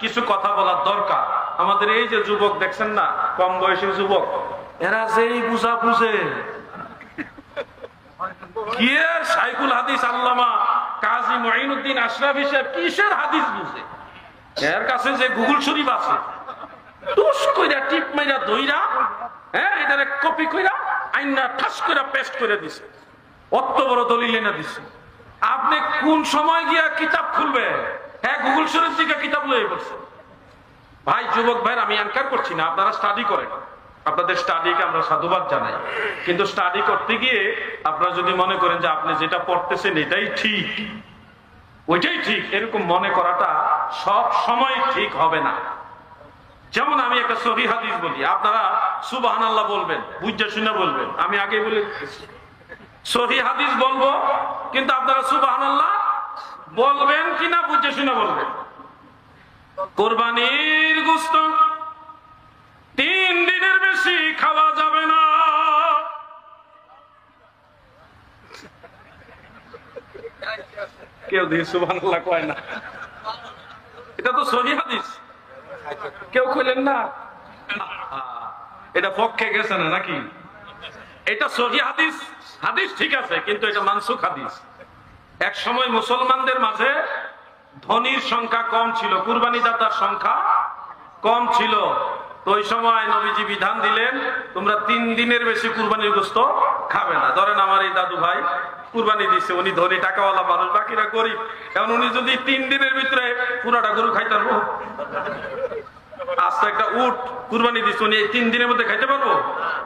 কিছু কথা বলার দরকার। আমাদের এই যে যুবক দেখছেন না, কম বয়সী যুবক, এরা যেই বুঝা বুঝে কি শাইখুল হাদিস আল্লামা কাজী মুঈনুদ্দিন আশরাফি সাহেব কিসের হাদিস বুঝে? এর কাছে যে গুগল শরীফ আছে, টুস কইরা টিপ মাইরা ধইরা, হ্যাঁ, এটারে কপি কইরা আইনা ঠাস কইরা পেস্ট করে দিছে, অত বড় দলিল এনে দিছে। আপনি কোন সময় গিয়া কিতাব খুলবে? হ্যাঁ, গুগল শরীফ থেকে কিতাব লয়ে পড়ছে। ভাই, যুবক ভাই, আমি এনকার করছি না, আপনারা স্টাডি করেন, আপনাদের স্টাডিকে আমরা সাধুবাদ জানাই। কিন্তু স্টাডি করতে গিয়ে আপনারা যদি মনে করেন যে আপনি যেটা পড়তেছেন এটাই ঠিক, ওইটাই ঠিক, এরকম মনে করাটা সব সময় ঠিক হবে না। যেমন আমি একটা সহিহ হাদিস বলি, আপনারা সুবহানাল্লাহ বলবেন, বুঝে শুনে বলবেন। আমি আগে বলে সহিহ হাদিস বলবো, কিন্তু আপনারা সুবহানাল্লাহ বলবেন কিনা বুঝে শুনে বলবেন। কুরবানির গোশত 3 দিনের বেশি খাওয়া যাবে না। কেউ দিয়ে সুবহানাল্লাহ কয় না, এটা তো সহিহ হাদিস, কেউ কইলেন না। এটা পক্ষে গেছে না নাকি? এটা সহিহ হাদিস, হাদিস ঠিক আছে, কিন্তু এটা মানসুখ হাদিস। এক সময় মুসলমানদের মাঝে ধনীর সংখ্যা কম ছিল, কুরবানি দাতার সংখ্যা কম ছিল। তো ওই সময় নবীজি বিধান দিলেন, তোমরা 3 দিনের বেশি কুরবানির গোশত খাবে না। ধরেন আমার এই দাদু ভাই কুরবানি দিছে, উনি ধনী টাকাওয়ালা মানুষ, বাকিরা গরিব। এখন উনি যদি 3 দিনের ভিতরে পুরোটা গরু খাইতে পারবো? আস্তে একটা উট কুরবানি দিছে, উনি এই 3 দিনের মধ্যে খাইতে পারবো?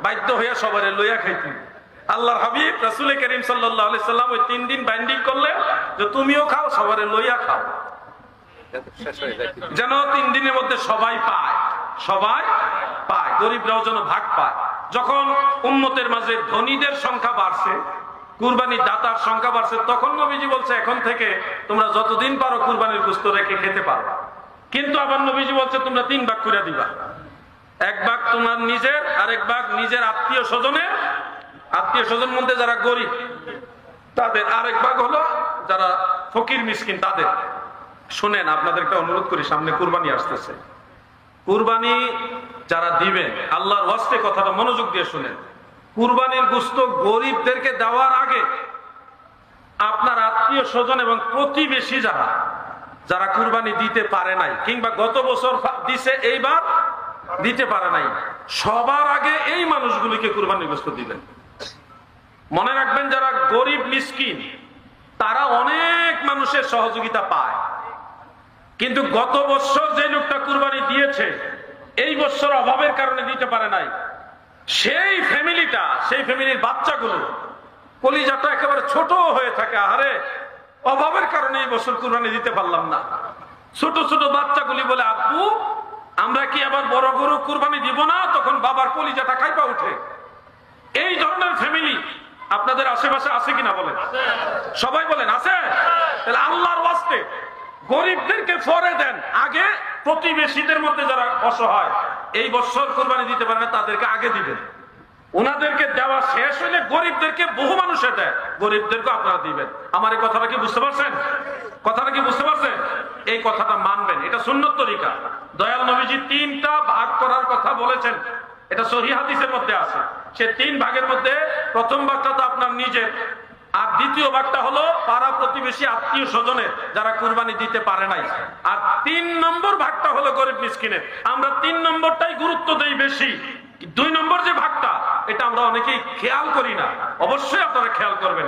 বাধ্য হইয়া সবারে লইয়া খাইতে। আল্লাহর হাবিব রাসূল করিম সাল্লাল্লাহু আলাইহি সাল্লাম ওই 3 দিন বাইন্ডিং করলেন যে তুমিও খাও, সবারে লইয়া খাও, যেন 3 দিনের মধ্যে সবাই পায়, সবাই পায়, গরিবরাও যেন ভাগ পায়। যখন উম্মতের মাঝে ধনীদের সংখ্যা বাড়ছে, কুরবানির দাতার সংখ্যা বাড়ছে, তখন নবীজি বলছে এখন থেকে তোমরা যতদিন পারো কুরবানির গোশত রেখে খেতে পারো। কিন্তু আবার নবীজি বলছে তোমরা 3 ভাগ করে দিবা, 1 ভাগ তোমার নিজের, আর 1 ভাগ নিজের আত্মীয় স্বজনের, আত্মীয় স্বজন মধ্যে যারা গরিব তাদের, আর 1 ভাগ হলো যারা ফকির মিসকিন তাদের। শুনেন, আপনাদেরকে অনুরোধ করি, সামনে কুরবানি আসতেছে, কুরবানি যারা দিবেন আল্লাহর ওয়াস্তে কথাটা মনোযোগ দিয়ে শুনেন। কুরবানির গোশত গরিবদেরকে দেওয়ার আগে আপনার আত্মীয় স্বজন এবং প্রতিবেশী যারা যারা কুরবানি দিতে পারে নাই, কিংবা গত বছর দিছে এইবার দিতে পারে নাই, সবার আগে এই মানুষগুলিকে কুরবানির গোশত দিবেন। মনে রাখবেন, যারা গরিব মিসকিন তারা অনেক মানুষের সহযোগিতা পায়, কিন্তু গত বছর যে লোকটা কুরবানি দিয়েছে এই বছর অভাবের কারণে দিতে পারে নাই, সেই ফ্যামিলিটা, সেই ফ্যামিলির বাচ্চাগুলো কলিজাটা একেবারে ছোট হয়ে থাকে, আহারে অভাবের কারণে এই বছর কুরবানি দিতে পারলাম না। ছোট ছোট বাচ্চাগুলি বলে, আব্বু আমরা কি আবার বড় গরু কুরবানি দিব না? তখন বাবার কলিজাটা কাঁপা উঠে। এই ধরনের ফ্যামিলি আপনাদের আশেপাশে আছে কিনা বলেন? সবাই বলেন আছে? তাহলে আল্লাহর ওয়াস্তে গরিবদেরকে পরে দেন, আগে প্রতিবেশীদের মধ্যে যারা অসহায় এই বছর কুরবানি দিতে পারে না তাদেরকে আগে দিবেন। ওনাদেরকে দেওয়া শেষ হলে গরিবদেরকে, বহু মানুষে দেয়, গরিবদেরকে আপনারা দিবেন। আমার এই কথাটা কি বুঝতে পারছেন? কথাটা কি বুঝতে পারছেন? এই কথাটা মানবেন, এটা সুন্নত তরিকা। দয়াল নবীজি 3টা ভাগ করার কথা বলেছেন, এটা সহিহ হাদিসের মধ্যে আছে। সে 3 ভাগের মধ্যে প্রথম ভাগটা তো আপনার নিজের, আর দ্বিতীয় ভাগটা হলো পাড়া প্রতিবেশী আত্মীয় স্বজনের যারা কুরবানি দিতে পারে নাই, আর 3 নম্বর ভাগটা হলো গরিব মিসকিনের। আমরা 3 নম্বরটাই গুরুত্ব দেই বেশি। 2 নম্বর যে ভাগটা, এটা আমরা অনেকেই খেয়াল করি না, অবশ্যই আপনারা খেয়াল করবেন।